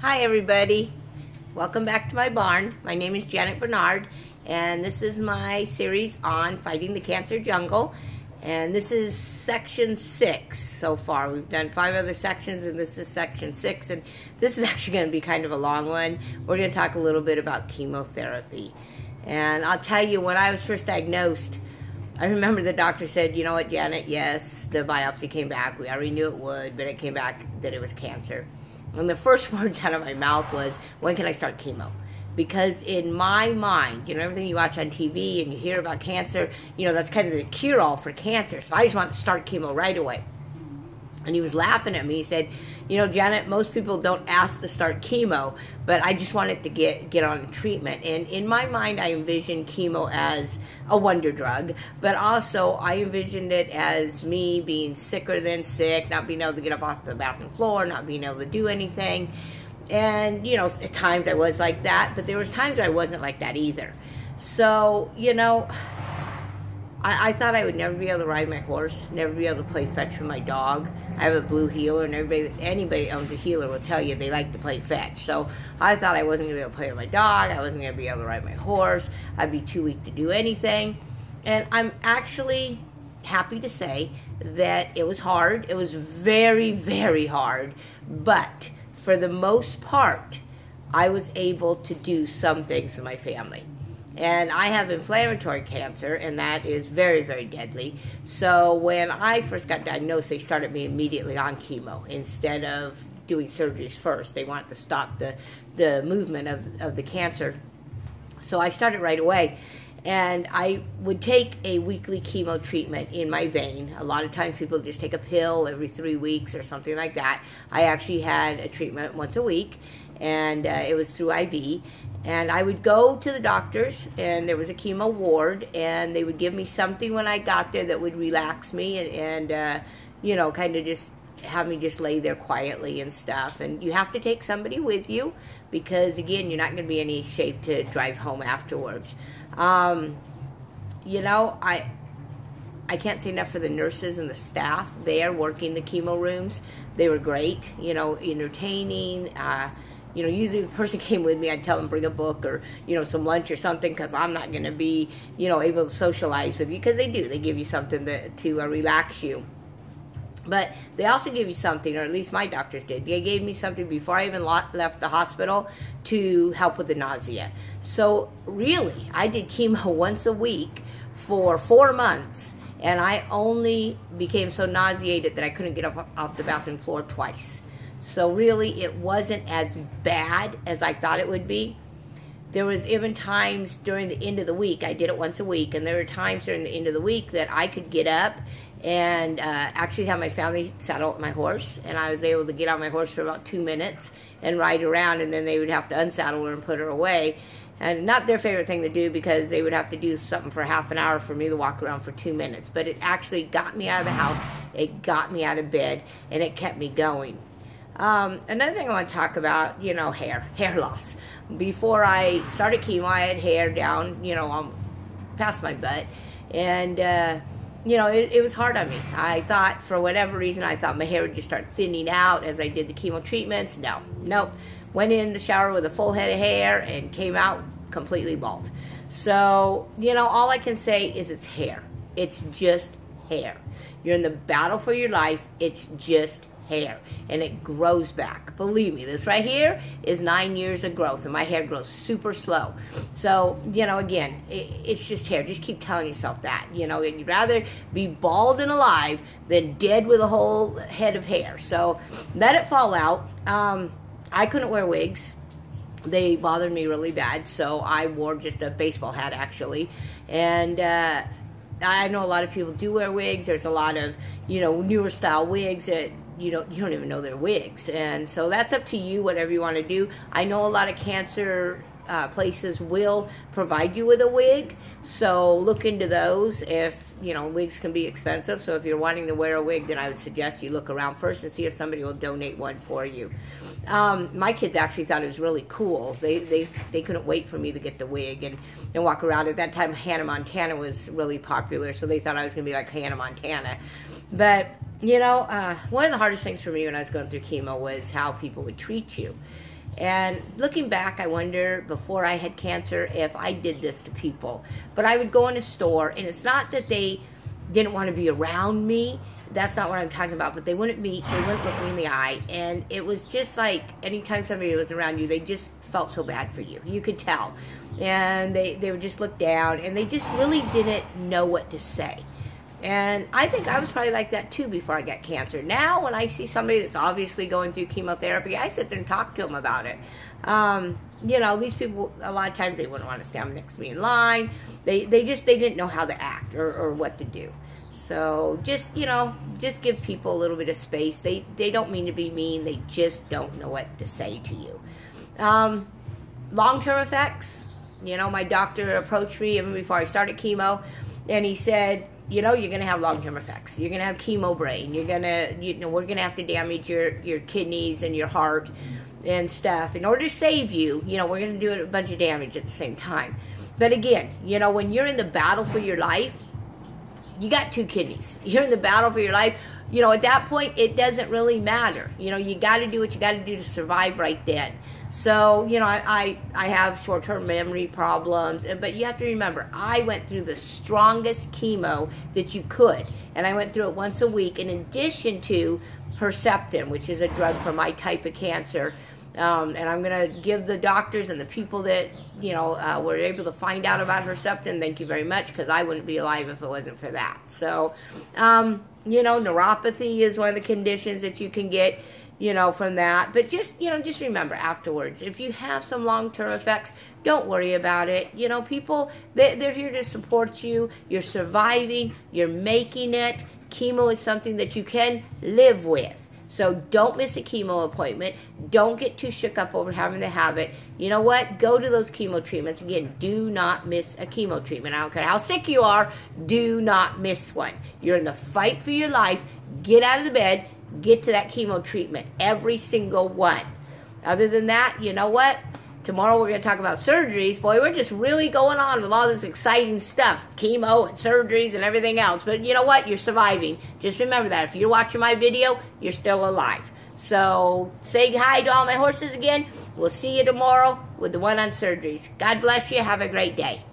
Hi everybody, welcome back to my barn. My name is Janet Bernard and this is my series on fighting the cancer jungle, and this is section 6 so far. We've done 5 other sections and this is section 6, and this is actually going to be kind of a long one. We're going to talk a little bit about chemotherapy. And I'll tell you, when I was first diagnosed, I remember the doctor said, you know what, Janet, yes, the biopsy came back. We already knew it would, but it came back that it was cancer. And the first words out of my mouth was, when can I start chemo? Because in my mind, everything you watch on TV and you hear about cancer, that's kind of the cure-all for cancer. So I just want to start chemo right away. And he was laughing at me. He said, Janet, most people don't ask to start chemo, but I just wanted to get on a treatment. And in my mind, I envisioned chemo as a wonder drug, but also I envisioned it as me being sicker than sick, not being able to get up off the bathroom floor, not being able to do anything. And, at times I was like that, but there was times I wasn't like that either. So, I thought I would never be able to ride my horse, never be able to play fetch with my dog. I have a blue heeler, and anybody that owns a heeler will tell you they like to play fetch. So I thought I wasn't going to be able to play with my dog. I wasn't going to be able to ride my horse. I'd be too weak to do anything. And I'm actually happy to say that it was hard. It was very, very hard. But for the most part, I was able to do some things for my family. And I have inflammatory cancer, and that is very, very deadly. So when I first got diagnosed, they started me immediately on chemo instead of doing surgeries first. They wanted to stop the movement of the cancer. So I started right away. And I would take a weekly chemo treatment in my vein. A lot of times people just take a pill every 3 weeks or something like that. I actually had a treatment once a week, and it was through IV. And I would go to the doctors, and there was a chemo ward, and they would give me something when I got there that would relax me and kind of just have me just lay there quietly and stuff. And you have to take somebody with you because, again, you're not going to be in any shape to drive home afterwards. I can't say enough for the nurses and the staff there working the chemo rooms. They were great, entertaining. Usually if the person came with me, I'd tell them bring a book or, some lunch or something, because I'm not going to be, able to socialize with you, because they do. They give you something to relax you. But they also give you something, or at least my doctors did. They gave me something before I even left the hospital to help with the nausea. So really, I did chemo once a week for 4 months, and I only became so nauseated that I couldn't get up off the bathroom floor twice. So really, it wasn't as bad as I thought it would be. There was even times during the end of the week, I did it once a week, and there were times during the end of the week that I could get up and actually have my family saddle my horse, and I was able to get on my horse for about 2 minutes and ride around, and then they would have to unsaddle her and put her away. And not their favorite thing to do, because they would have to do something for half an hour for me to walk around for 2 minutes. But it actually got me out of the house, it got me out of bed, and it kept me going. Another thing I want to talk about, hair loss. Before I started chemo, I had hair down, past my butt, and it was hard on me. I thought, for whatever reason, I thought my hair would just start thinning out as I did the chemo treatments. Nope. Went in the shower with a full head of hair and came out completely bald. So, all I can say is it's hair. It's just hair. You're in the battle for your life. It's just hair, and it grows back. Believe me, this right here is 9 years of growth, and my hair grows super slow. So, again, it's just hair. Just keep telling yourself that. You'd rather be bald and alive than dead with a whole head of hair. So let it fall out. I couldn't wear wigs. They bothered me really bad, so I wore just a baseball hat, actually. And I know a lot of people do wear wigs. There's a lot of, newer style wigs that you don't even know they're wigs. And so that's up to you, whatever you want to do. I know a lot of cancer places will provide you with a wig, so look into those. If wigs can be expensive, so if you're wanting to wear a wig, then I would suggest you look around first and see if somebody will donate one for you. My kids actually thought it was really cool. They couldn't wait for me to get the wig and walk around. At that time, Hannah Montana was really popular, so they thought I was going to be like Hannah Montana. But one of the hardest things for me when I was going through chemo was how people would treat you. And looking back, I wonder, before I had cancer, if I did this to people. But I would go in a store, and it's not that they didn't want to be around me. That's not what I'm talking about. But they wouldn't look me in the eye. And it was just like, anytime somebody was around you, they just felt so bad for you. You could tell. And they would just look down, and they just really didn't know what to say. And I think I was probably like that too before I got cancer. Now, when I see somebody that's obviously going through chemotherapy, I sit there and talk to them about it. These people, a lot of times they wouldn't want to stand next to me in line. They didn't know how to act or what to do. So just give people a little bit of space. They don't mean to be mean. They just don't know what to say to you. Long-term effects. My doctor approached me even before I started chemo, and he said, you're going to have long-term effects. You're going to have chemo brain. We're going to have to damage your kidneys and your heart and stuff. In order to save you, we're going to do a bunch of damage at the same time. But again, when you're in the battle for your life, you got 2 kidneys. You're in the battle for your life. At that point, it doesn't really matter. You got to do what you got to do to survive right then. So, I have short-term memory problems, but you have to remember, I went through the strongest chemo that you could, and I went through it once a week in addition to Herceptin, which is a drug for my type of cancer. And I'm going to give the doctors and the people that, were able to find out about Herceptin, thank you very much, because I wouldn't be alive if it wasn't for that. So, neuropathy is one of the conditions that you can get, from that. But just remember afterwards, if you have some long-term effects, don't worry about it. People, they're here to support you. You're surviving. You're making it. Chemo is something that you can live with. So don't miss a chemo appointment. Don't get too shook up over having to have it. You know what? Go to those chemo treatments. Again, do not miss a chemo treatment. I don't care how sick you are. Do not miss one. You're in the fight for your life. Get out of the bed. Get to that chemo treatment. Every single one. Other than that, you know what? Tomorrow we're going to talk about surgeries. Boy, we're just really going on with all this exciting stuff. Chemo and surgeries and everything else. But you know what? You're surviving. Just remember that. If you're watching my video, you're still alive. So say hi to all my horses again. We'll see you tomorrow with the one on surgeries. God bless you. Have a great day.